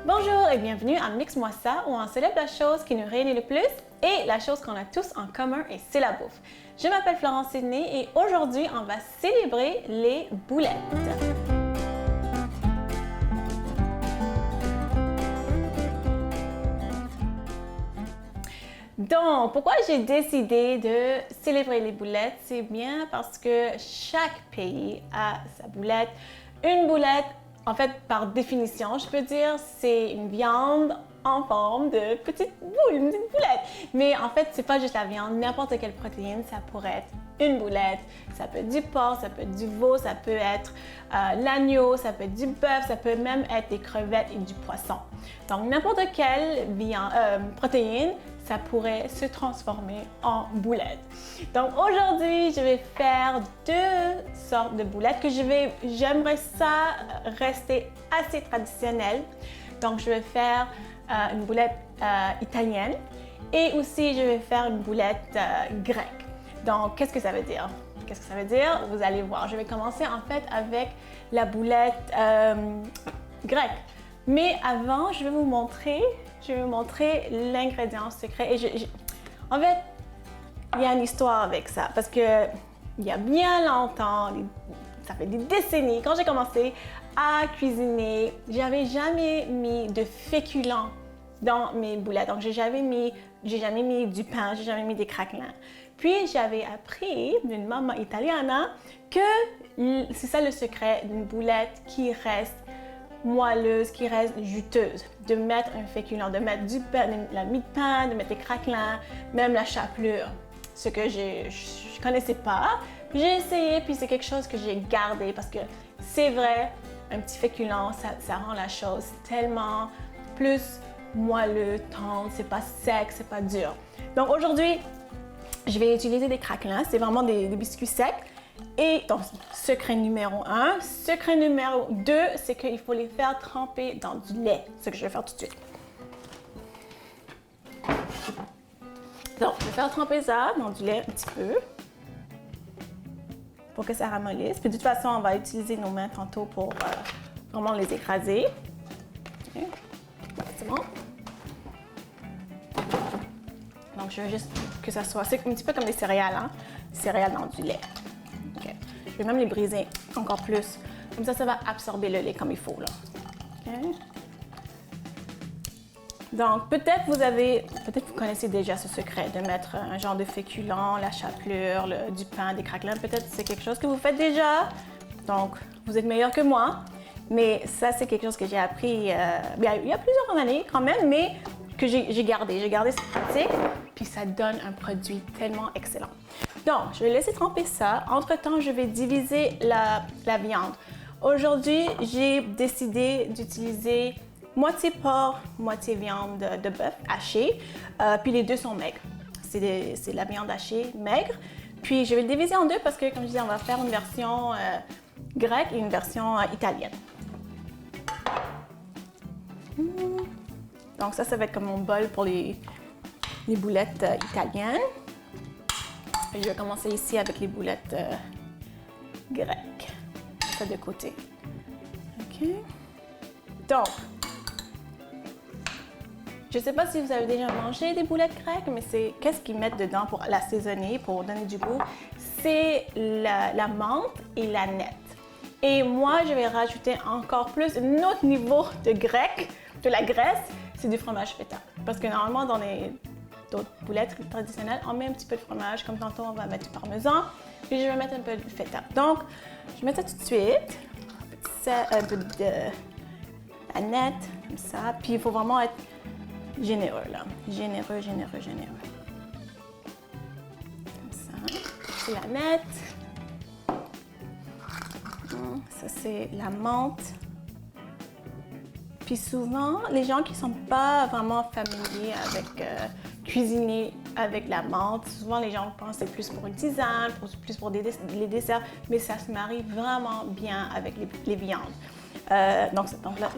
Bonjour et bienvenue à Mix-moi ça où on célèbre la chose qui nous réunit le plus et la chose qu'on a tous en commun et c'est la bouffe. Je m'appelle Florence Sidney et aujourd'hui on va célébrer les boulettes. Donc, pourquoi j'ai décidé de célébrer les boulettes? C'est bien parce que chaque pays a sa boulette. Une boulette, en fait, par définition, je peux dire, c'est une viande en forme de petite boule, une petite boulette. Mais en fait, c'est pas juste la viande, n'importe quelle protéine, ça pourrait être une boulette. Ça peut être du porc, ça peut être du veau, ça peut être l'agneau, ça peut être du bœuf, ça peut même être des crevettes et du poisson. Donc, n'importe quelle protéine, ça pourrait se transformer en boulettes. Donc aujourd'hui, je vais faire deux sortes de boulettes que j'aimerais ça rester assez traditionnel. Donc je vais faire une boulette italienne et aussi je vais faire une boulette grecque. Donc qu'est-ce que ça veut dire? Qu'est-ce que ça veut dire? Vous allez voir. Je vais commencer en fait avec la boulette grecque. Mais avant, je vais vous montrer l'ingrédient secret. Et en fait, il y a une histoire avec ça parce que il y a bien longtemps, ça fait des décennies, quand j'ai commencé à cuisiner, j'avais jamais mis de féculents dans mes boulettes. Donc, j'ai jamais mis du pain, j'ai jamais mis des craquelins. Puis, j'avais appris d'une maman italienne que c'est ça le secret d'une boulette qui reste moelleuse, qui reste juteuse, de mettre un féculent, de mettre du pain, de la mie de pain, de mettre des craquelins, même la chapelure, ce que je connaissais pas. J'ai essayé, puis c'est quelque chose que j'ai gardé parce que c'est vrai, un petit féculent, ça rend la chose tellement plus moelleux, tendre, c'est pas sec, c'est pas dur. Donc aujourd'hui, je vais utiliser des craquelins, c'est vraiment des biscuits secs. Et donc, secret numéro 1. Secret numéro 2, c'est qu'il faut les faire tremper dans du lait. C'est ce que je vais faire tout de suite. Donc, je vais faire tremper ça dans du lait un petit peu pour que ça ramollisse. Puis de toute façon, on va utiliser nos mains tantôt pour vraiment les écraser. Okay. C'est bon. Donc, je veux juste que ça soit... C'est un petit peu comme des céréales, hein? Des céréales dans du lait. Je vais même les briser encore plus. Comme ça va absorber le lait comme il faut. Là. Okay. Donc, peut-être vous connaissez déjà ce secret de mettre un genre de féculent, la chapelure, du pain, des craquelins. Peut-être c'est quelque chose que vous faites déjà. Donc, vous êtes meilleur que moi. Mais ça, c'est quelque chose que j'ai appris il y a plusieurs années quand même, mais que j'ai gardé. J'ai gardé cette pratique, puis ça donne un produit tellement excellent. Donc, je vais laisser tremper ça. Entre-temps, je vais diviser la viande. Aujourd'hui, j'ai décidé d'utiliser moitié porc, moitié viande de bœuf hachée. Puis les deux sont maigres. C'est la viande hachée maigre. Puis je vais le diviser en deux parce que, comme je disais, on va faire une version grecque et une version italienne. Donc ça va être comme mon bol pour les boulettes italiennes. Je vais commencer ici avec les boulettes grecques. Ça de côté. OK. Donc, je ne sais pas si vous avez déjà mangé des boulettes grecques, mais qu'est-ce qu'ils mettent dedans pour l'assaisonner, pour donner du goût? C'est la menthe et la nette. Et moi, je vais rajouter encore plus un autre niveau de grec, de la graisse, c'est du fromage feta. Parce que normalement, dans d'autres boulettes traditionnelles, on met un petit peu de fromage. Comme tantôt, on va mettre du parmesan. Puis je vais mettre un peu de feta. Donc, je mets ça tout de suite. Un peu de la nette, comme ça. Puis il faut vraiment être généreux, là. Généreux. Comme ça. C'est la nette. Ça, c'est la menthe. Puis souvent, les gens qui ne sont pas vraiment familiers avec cuisiner avec la menthe, souvent les gens pensent que c'est plus pour une tisane, plus pour les desserts, mais ça se marie vraiment bien avec les viandes. Donc là,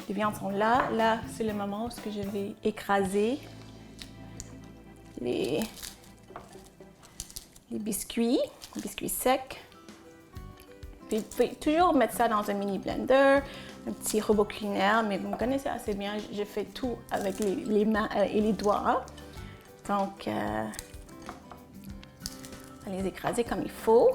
les viandes sont là. Là, c'est le moment où je vais écraser les biscuits secs. Puis, vous pouvez toujours mettre ça dans un mini blender. un petit robot culinaire, mais vous me connaissez assez bien, je fais tout avec les mains et les doigts. Hein? Donc, on va les écraser comme il faut.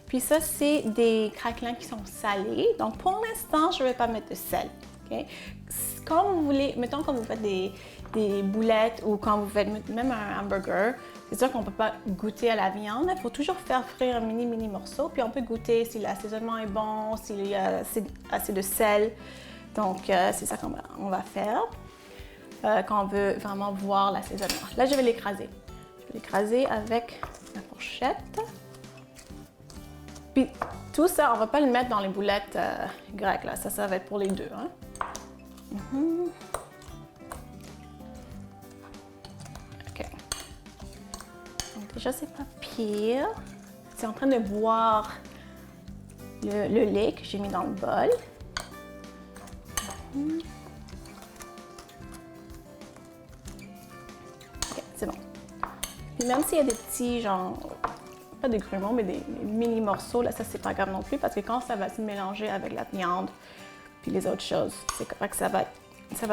Puis ça, c'est des craquelins qui sont salés. Donc, pour l'instant, je ne vais pas mettre de sel. Okay? Quand vous voulez, mettons quand vous faites des boulettes ou quand vous faites même un hamburger, c'est sûr qu'on ne peut pas goûter à la viande. Il faut toujours faire frire un mini morceau. Puis on peut goûter si l'assaisonnement est bon, s'il y a assez de sel. Donc, c'est ça qu'on va faire quand on veut vraiment voir l'assaisonnement. Là, je vais l'écraser. Je vais l'écraser avec la fourchette. Puis tout ça, on ne va pas le mettre dans les boulettes grecques. Là. Ça va être pour les deux. Hein? OK. Donc déjà, c'est pas pire. C'est en train de boire le lait que j'ai mis dans le bol. OK, c'est bon. Puis même s'il y a des petits, genre, pas des grumeaux, mais des mini morceaux, là, ça, c'est pas grave non plus parce que quand ça va se mélanger avec la viande puis les autres choses, c'est correct que ça va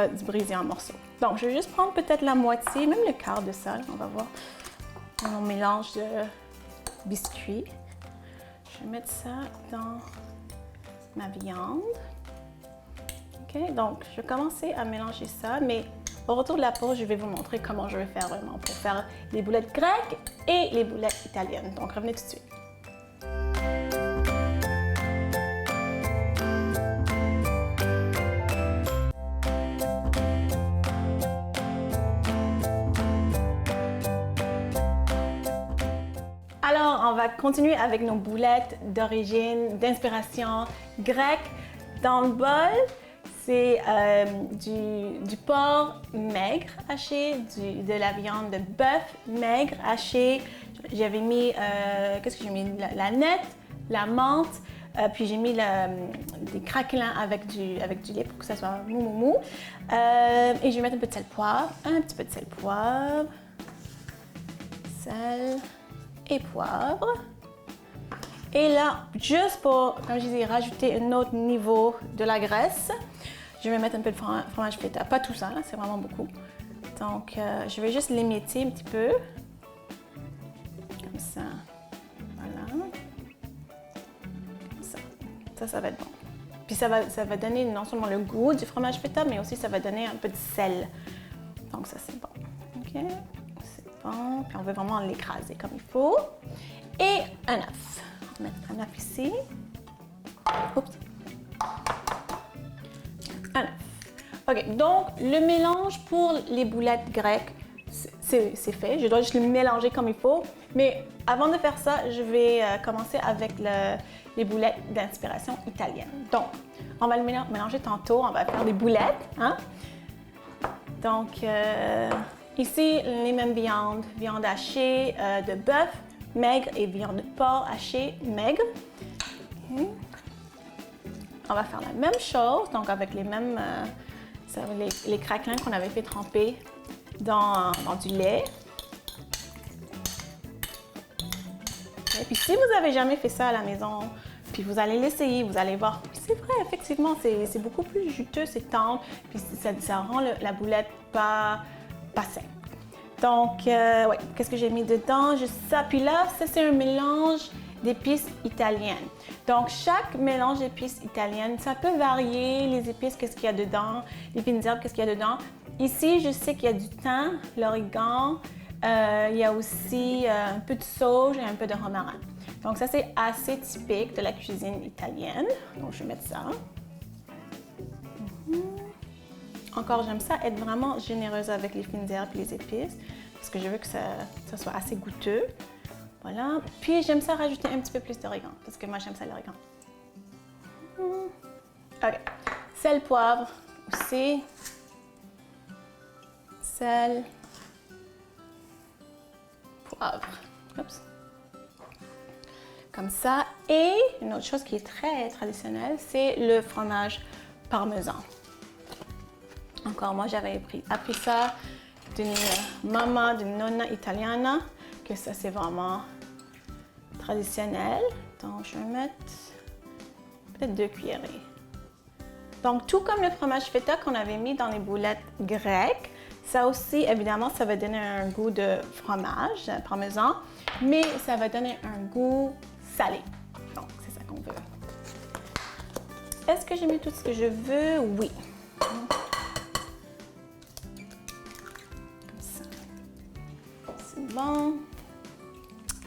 se briser en morceaux. Donc, je vais juste prendre peut-être la moitié, même le quart de ça, là, on va voir mon mélange de biscuits. Je vais mettre ça dans ma viande. OK, donc je vais commencer à mélanger ça, mais au retour de la pause, je vais vous montrer comment je vais faire vraiment pour faire les boulettes grecques et les boulettes italiennes. Donc, revenez tout de suite. Alors, on va continuer avec nos boulettes d'origine, d'inspiration grecque. Dans le bol, c'est du porc maigre haché, de la viande de bœuf maigre haché. J'avais mis, qu'est-ce que j'ai mis? La nette, la menthe, puis j'ai mis des craquelins avec du lait pour que ça soit mou. Et je vais mettre un peu de sel poivre, un petit peu de sel poivre, sel et poivre. Et là, juste pour, comme je disais, rajouter un autre niveau de la graisse, je vais mettre un peu de fromage feta. Pas tout ça, c'est vraiment beaucoup. Donc, je vais juste l'émietter un petit peu. Comme ça. Voilà. Comme ça. Ça va être bon. Puis ça va donner non seulement le goût du fromage feta, mais aussi ça va donner un peu de sel. Donc ça, c'est bon. OK? C'est bon. Puis on veut vraiment l'écraser comme il faut. Et un œuf. On va mettre un œuf ici. Oups. Un œuf. OK, donc le mélange pour les boulettes grecques, c'est fait. Je dois juste le mélanger comme il faut. Mais avant de faire ça, je vais commencer avec les boulettes d'inspiration italienne. Donc, on va le mélanger tantôt. On va faire des boulettes. Hein? Donc, ici, les mêmes viandes. Viande hachée de bœuf maigre et viande de porc hachée maigre. Okay. On va faire la même chose, donc avec les mêmes les craquelins qu'on avait fait tremper dans du lait. Et puis si vous n'avez jamais fait ça à la maison, puis vous allez l'essayer, vous allez voir. C'est vrai, effectivement, c'est beaucoup plus juteux, c'est tendre, puis ça rend la boulette pas sec. Donc, ouais, qu'est-ce que j'ai mis dedans? Juste ça. Puis là, ça, c'est un mélange d'épices italiennes. Donc, chaque mélange d'épices italiennes, ça peut varier, les épices, qu'est-ce qu'il y a dedans, les fines herbes, qu'est-ce qu'il y a dedans. Ici, je sais qu'il y a du thym, l'origan, il y a aussi un peu de sauge et un peu de romarin. Donc, ça, c'est assez typique de la cuisine italienne. Donc, je vais mettre ça. Encore, j'aime ça être vraiment généreuse avec les fines herbes et les épices parce que je veux que ça soit assez goûteux. Voilà. Puis, j'aime ça rajouter un petit peu plus d'origan parce que moi, j'aime ça l'origan. OK. Sel, poivre aussi. Sel, poivre. Oups. Comme ça. Et une autre chose qui est très traditionnelle, c'est le fromage parmesan. Encore, moi, j'avais appris ça d'une maman, d'une nonna italiana, que ça, c'est vraiment traditionnel. Donc, je vais mettre peut-être 2 cuillerées. Donc, tout comme le fromage feta qu'on avait mis dans les boulettes grecques, ça aussi, évidemment, ça va donner un goût de fromage, parmesan, mais ça va donner un goût salé. Donc, c'est ça qu'on veut. Est-ce que j'ai mis tout ce que je veux? Oui. Comme ça. C'est bon.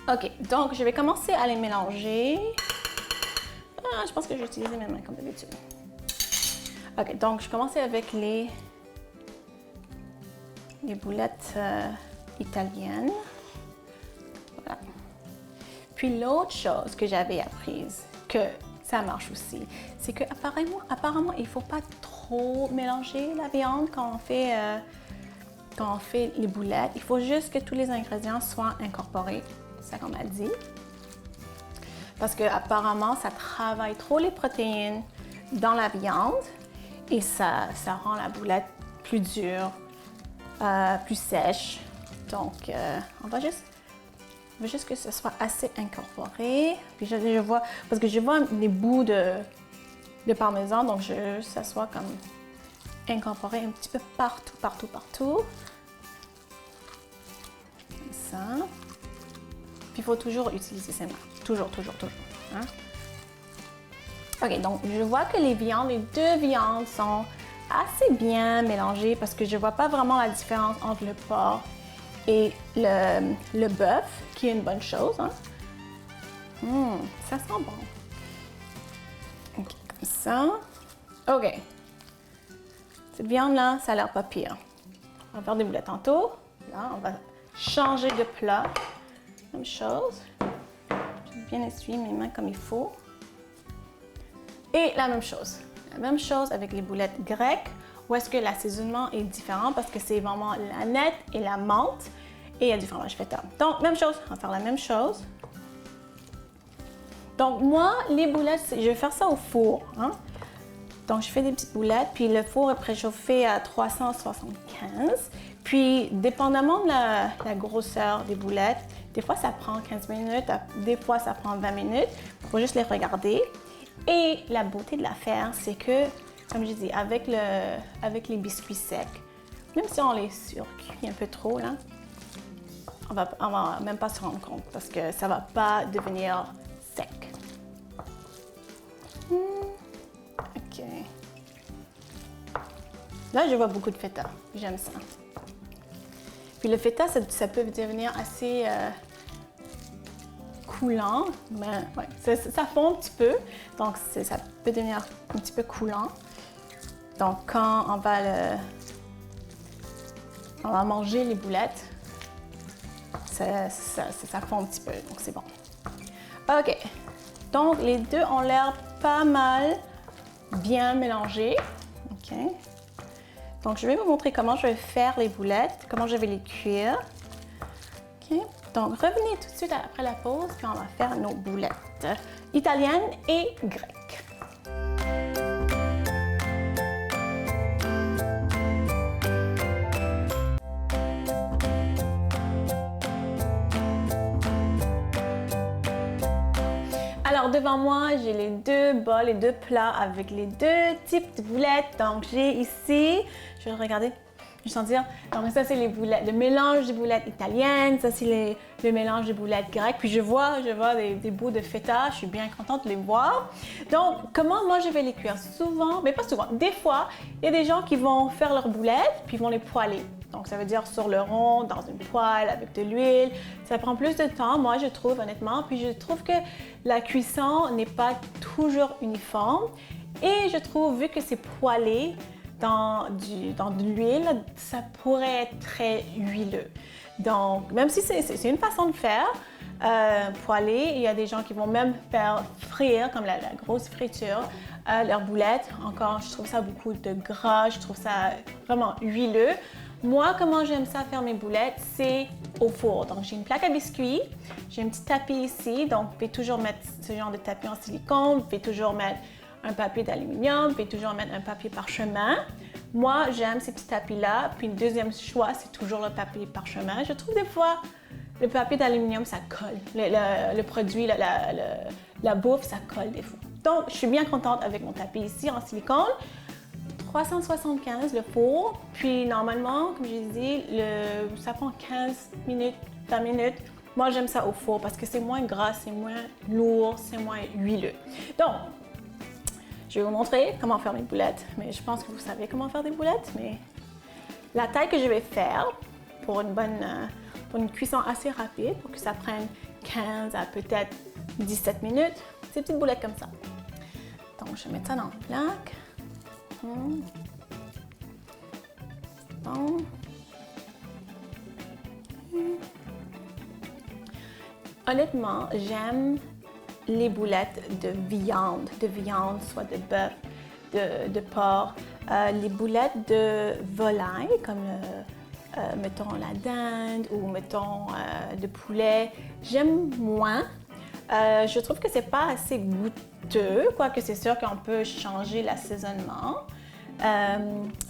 OK, donc je vais commencer à les mélanger. Ah, je pense que je vais utiliser mes mains comme d'habitude. OK, donc je commence avec les boulettes italiennes. Voilà. Puis l'autre chose que j'avais apprise, que ça marche aussi, c'est qu'apparemment, il ne faut pas trop mélanger la viande quand on fait les boulettes. Il faut juste que tous les ingrédients soient incorporés. C'est ça qu'on m'a dit. Parce qu'apparemment, ça travaille trop les protéines dans la viande et ça rend la boulette plus dure, plus sèche. Donc, on va juste que ce soit assez incorporé. Puis je vois, parce que je vois des bouts de parmesan, donc je veux que ça soit comme incorporé un petit peu partout. Comme ça. Puis il faut toujours utiliser ses mains. Toujours. Hein? OK, donc je vois que les deux viandes sont assez bien mélangées parce que je ne vois pas vraiment la différence entre le porc et le bœuf, qui est une bonne chose. Hein? Ça sent bon. OK, comme ça. OK. Cette viande-là, ça a l'air pas pire. On va faire des boulettes tantôt. Là, on va changer de plat. Même chose. Je vais bien essuyer mes mains comme il faut. Et la même chose. La même chose avec les boulettes grecques, où est-ce que l'assaisonnement est différent parce que c'est vraiment la nette et la menthe et il y a du fromage feta. Donc, même chose. On va faire la même chose. Donc, moi, les boulettes, je vais faire ça au four. Hein? Donc, je fais des petites boulettes, puis le four est préchauffé à 375. Puis, dépendamment de la grosseur des boulettes, des fois, ça prend 15 minutes, des fois, ça prend 20 minutes. Il faut juste les regarder. Et la beauté de l'affaire, c'est que, comme je dis, avec les biscuits secs, même si on les surcuit un peu trop, là, on va même pas se rendre compte parce que ça va pas devenir sec. OK. Là, je vois beaucoup de feta. J'aime ça. Puis le feta, ça peut devenir assez coulant, mais ouais, ça fond un petit peu, donc ça peut devenir un petit peu coulant. Donc quand on va manger les boulettes, ça fond un petit peu, donc c'est bon. OK, donc les deux ont l'air pas mal bien mélangés. OK. Donc je vais vous montrer comment je vais faire les boulettes, comment je vais les cuire. OK. Donc, revenez tout de suite après la pause, puis on va faire nos boulettes italiennes et grecques. Alors, devant moi, j'ai les deux bols, les deux plats avec les deux types de boulettes. Donc, j'ai ici, je vais regarder. Je sens dire, donc ça c'est les boulettes, le mélange des boulettes italiennes, ça c'est le mélange des boulettes grecques. Puis je vois des bouts de feta, je suis bien contente de les voir. Donc comment moi je vais les cuire? Souvent, mais pas souvent, des fois, il y a des gens qui vont faire leurs boulettes puis ils vont les poêler. Donc ça veut dire sur le rond, dans une poêle, avec de l'huile. Ça prend plus de temps, moi je trouve honnêtement. Puis je trouve que la cuisson n'est pas toujours uniforme. Et je trouve, vu que c'est poêlé, dans de l'huile, ça pourrait être très huileux. Donc, même si c'est une façon de faire, poêler, il y a des gens qui vont même faire frire, comme la grosse friture, leurs boulettes. Encore, je trouve ça beaucoup de gras, je trouve ça vraiment huileux. Moi, comment j'aime ça faire mes boulettes, c'est au four. Donc, j'ai une plaque à biscuits, j'ai un petit tapis ici, donc vous pouvez toujours mettre ce genre de tapis en silicone, vous pouvez toujours mettre un papier d'aluminium, puis toujours mettre un papier parchemin. Moi, j'aime ces petits tapis-là. Puis le deuxième choix, c'est toujours le papier parchemin. Je trouve des fois, le papier d'aluminium, ça colle. Le produit, la bouffe, ça colle des fois. Donc, je suis bien contente avec mon tapis ici en silicone. 375 le four. Puis, normalement, comme je dis, ça prend 15 minutes, 20 minutes. Moi, j'aime ça au four parce que c'est moins gras, c'est moins lourd, c'est moins huileux. Donc, je vais vous montrer comment faire mes boulettes. Mais je pense que vous savez comment faire des boulettes. Mais la taille que je vais faire pour une cuisson assez rapide, pour que ça prenne 15 à peut-être 17 minutes, c'est des petites boulettes comme ça. Donc, je vais mettre ça dans le plaque. Bon. Honnêtement, j'aime les boulettes de viande, soit de bœuf, de porc. Les boulettes de volaille, comme mettons la dinde ou mettons de poulet, j'aime moins. Je trouve que c'est pas assez goûteux, quoique c'est sûr qu'on peut changer l'assaisonnement.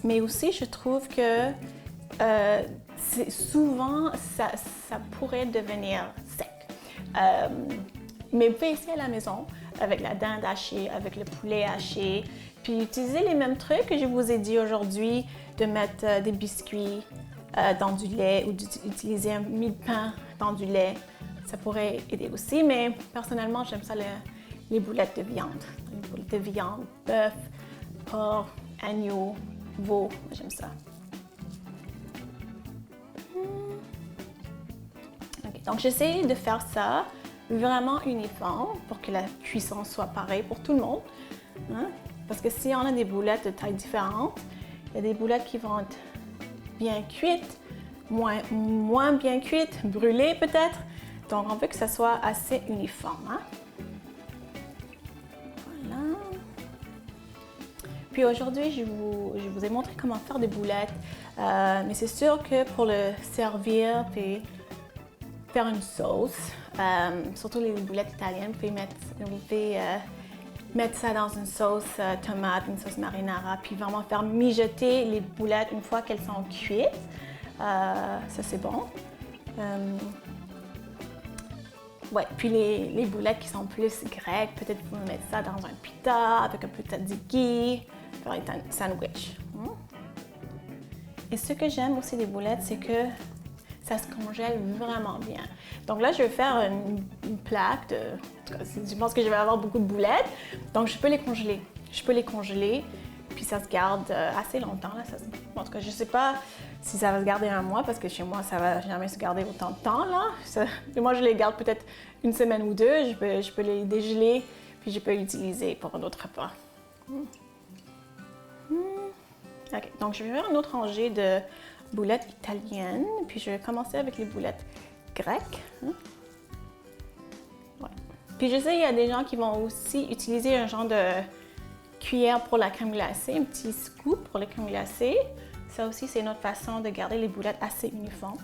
Mais aussi, je trouve que souvent, ça pourrait devenir sec. Mais vous pouvez essayer à la maison avec la dinde hachée, avec le poulet haché, puis utiliser les mêmes trucs que je vous ai dit aujourd'hui, de mettre des biscuits dans du lait ou d'utiliser un mie de pain dans du lait. Ça pourrait aider aussi, mais personnellement, j'aime ça les boulettes de viande. Les boulettes de viande, bœuf, porc, agneau, veau, j'aime ça. Okay, donc, j'essaie de faire ça vraiment uniforme pour que la cuisson soit pareille pour tout le monde. Hein? Parce que si on a des boulettes de tailles différentes, il y a des boulettes qui vont être bien cuites, moins bien cuites, brûlées peut-être. Donc, on veut que ça soit assez uniforme. Hein? Voilà. Puis aujourd'hui, je vous ai montré comment faire des boulettes. Mais c'est sûr que pour le servir et faire une sauce, surtout les boulettes italiennes, vous pouvez mettre ça dans une sauce tomate, une sauce marinara, puis vraiment faire mijoter les boulettes une fois qu'elles sont cuites. Ça, c'est bon. Ouais, puis les boulettes qui sont plus grecques, peut-être vous pouvez mettre ça dans un pita avec un peu de tzatziki, faire un sandwich. Et ce que j'aime aussi des boulettes, c'est que ça se congèle vraiment bien. Donc là, je vais faire une plaque de... Je pense que je vais avoir beaucoup de boulettes, donc je peux les congeler. Puis ça se garde assez longtemps. Là. En tout cas, je ne sais pas si ça va se garder un mois, parce que chez moi, ça ne va jamais se garder autant de temps. Là. Moi, je les garde peut-être une semaine ou deux. Je peux les dégeler, puis je peux les utiliser pour un autre repas. OK, donc je vais faire une autre rangée de boulettes italiennes, puis je vais commencer avec les boulettes grecques. Ouais. Puis je sais, il y a des gens qui vont aussi utiliser un genre de cuillère pour la crème glacée, un petit scoop pour la crème glacée. Ça aussi, c'est une autre façon de garder les boulettes assez uniformes.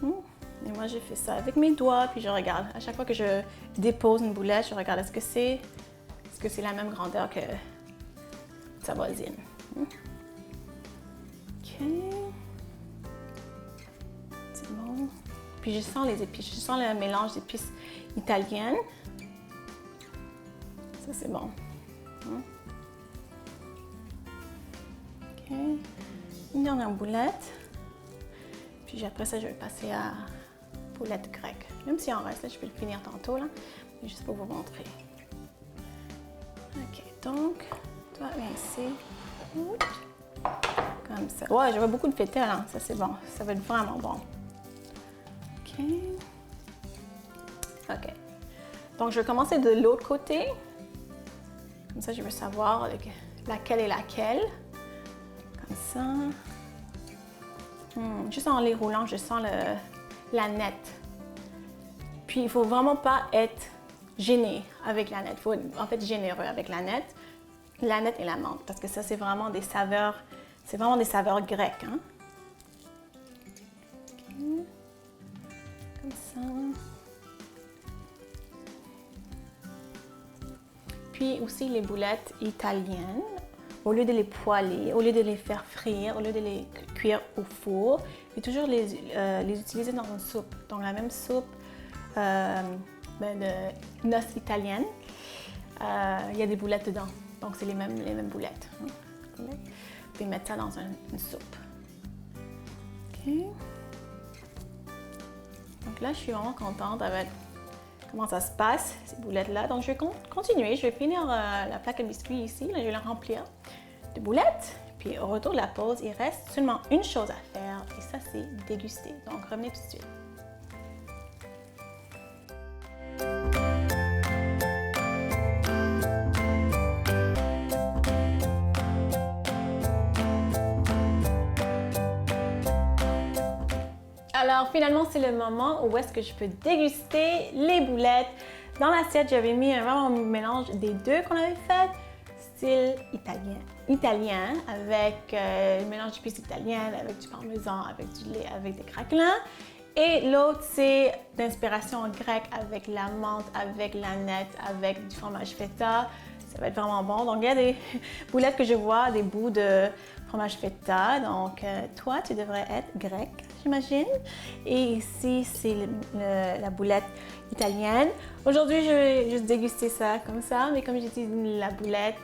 Et moi, je fais ça avec mes doigts, puis je regarde. À chaque fois que je dépose une boulette, je regarde est-ce que c'est la même grandeur que sa voisine. OK. C'est bon. Puis je sens les épices. Je sens le mélange d'épices italiennes. Ça, c'est bon. OK. Une dernière boulette. Puis après ça, je vais passer à boulette grecque. Même si en reste, là, je peux le finir tantôt, là. Mais juste pour vous montrer. OK. Donc, toi, viens ici. Comme ça. Ouais, je vois beaucoup de pétales, hein. Ça, c'est bon. Ça va être vraiment bon. OK. OK. Donc, je vais commencer de l'autre côté. Comme ça, je veux savoir laquelle est laquelle. Comme ça. Juste en les roulant, je sens la nette. Puis, il ne faut vraiment pas être gêné avec la nette. Il faut être en fait généreux avec la nette et la menthe. Parce que ça, c'est vraiment des saveurs, grecques. Hein? Okay. Comme ça. Puis aussi les boulettes italiennes. au lieu de les poêler, au lieu de les faire frire, au lieu de les cuire au four, je vais toujours les utiliser dans une soupe. Donc la même soupe de noces italiennes, il y a des boulettes dedans. Donc c'est les mêmes boulettes. Je vais mettre ça dans une soupe. OK. Donc là, je suis vraiment contente avec comment ça se passe, ces boulettes-là. Donc je vais continuer, je vais finir la plaque à biscuits ici. Là, je vais la remplir de boulettes. Puis au retour de la pause, il reste seulement une chose à faire et ça, c'est déguster. Donc revenez tout de suite. Alors finalement, c'est le moment où est-ce que je peux déguster les boulettes. Dans l'assiette, j'avais mis vraiment un mélange des deux qu'on avait fait, style italien avec un mélange d'épices italiennes, avec du parmesan, avec du lait, avec des craquelins. Et l'autre, c'est d'inspiration grecque avec la menthe, avec l'aneth, avec du fromage feta. Ça va être vraiment bon. Donc, il y a des boulettes que je vois, des bouts de fromage feta. Donc, toi, tu devrais être grec, j'imagine. Et ici, c'est la boulette italienne. Aujourd'hui, je vais juste déguster ça comme ça. Mais comme j'ai dit, la boulette,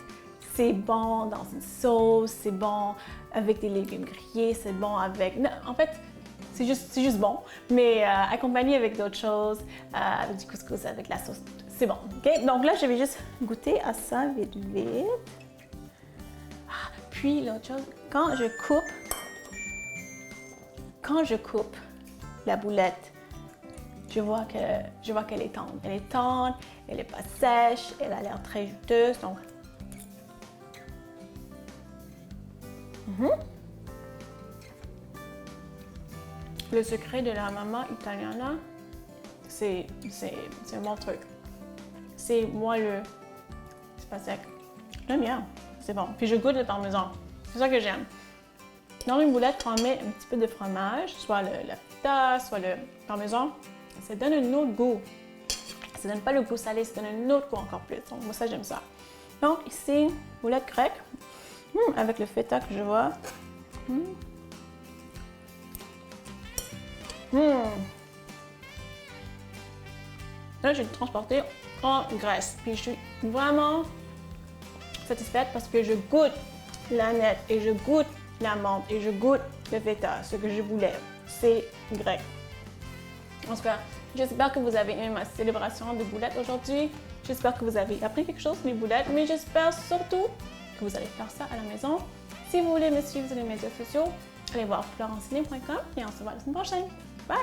c'est bon dans une sauce, c'est bon avec des légumes grillés, c'est bon avec... Non, en fait, c'est juste bon, mais accompagné avec d'autres choses, avec du couscous, avec la sauce, c'est bon. Okay? Donc là, je vais juste goûter à ça vite. Puis l'autre chose, quand je coupe la boulette, je vois qu'elle est tendre. Elle est tendre, elle n'est pas sèche, elle a l'air très juteuse. Donc, le secret de la maman italiana, c'est mon truc. C'est moelleux. C'est pas sec. J'aime bien. C'est bon. Puis je goûte le parmesan. C'est ça que j'aime. Dans une boulette, quand on met un petit peu de fromage, soit la feta, soit le parmesan, ça donne un autre goût. Ça donne pas le goût salé, ça donne un autre goût encore plus. Donc moi, ça, j'aime ça. Donc ici, boulette grecque, avec le feta que je vois. Là, je l'ai transporté en Grèce. Puis je suis vraiment satisfaite parce que je goûte l'aneth et je goûte la menthe et je goûte le feta. Ce que je voulais, c'est grec. En tout cas, j'espère que vous avez aimé ma célébration de boulettes aujourd'hui. J'espère que vous avez appris quelque chose sur les boulettes, mais j'espère surtout que vous allez faire ça à la maison. Si vous voulez me suivre sur les médias sociaux, allez voir florencine.com et on se voit la semaine prochaine. Bye!